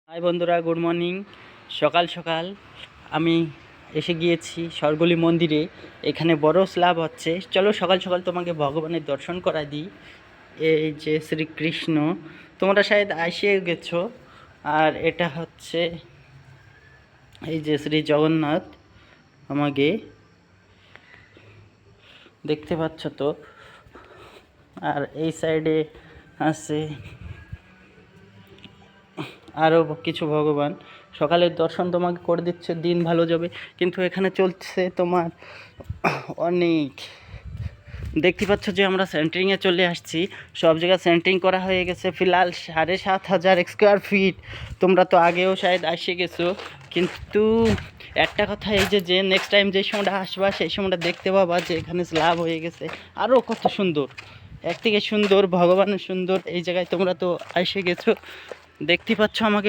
High বন্ধুরা, good morning. সকাল সকাল আমি এসে গিয়েছি স্বর্গলী মন্দিরে। এখানে বড় স্ল্যাব হচ্ছে। চলো সকাল সকাল তোমাকে ভগবানের দর্শন করা দিই। এই যে শ্রীকৃষ্ণ, তোমরা শায়দ এসে গেছো। আর এটা হচ্ছে এই যে শ্রী জগন্নাথ, আমাকে দেখতে পাচ্ছ তো। আর এই সাইডে আছে আরও কিছু ভগবান। সকালের দর্শন তোমাকে করে দিচ্ছে, দিন ভালো যাবে। কিন্তু এখানে চলছে তোমার অনেক, দেখতে পাচ্ছ যে আমরা সেন্টারিংয়ে চলে আসছি। সব জায়গায় সেন্টারিং করা হয়ে গেছে। ফিলহাল 7,500 স্কোয়ার ফিট। তোমরা তো আগেও শায়দ এসে গেছো। কিন্তু একটা কথা, এই যে নেক্সট টাইম যে সময়টা আসবা সেই সময়টা দেখতে পাবা যে এখানে স্ল্যাব হয়ে গেছে। আরও কত সুন্দর, এক থেকে সুন্দর, ভগবানের সুন্দর। এই জায়গায় তোমরা তো এসে গেছো, দেখতে পাচ্ছ আমাকে।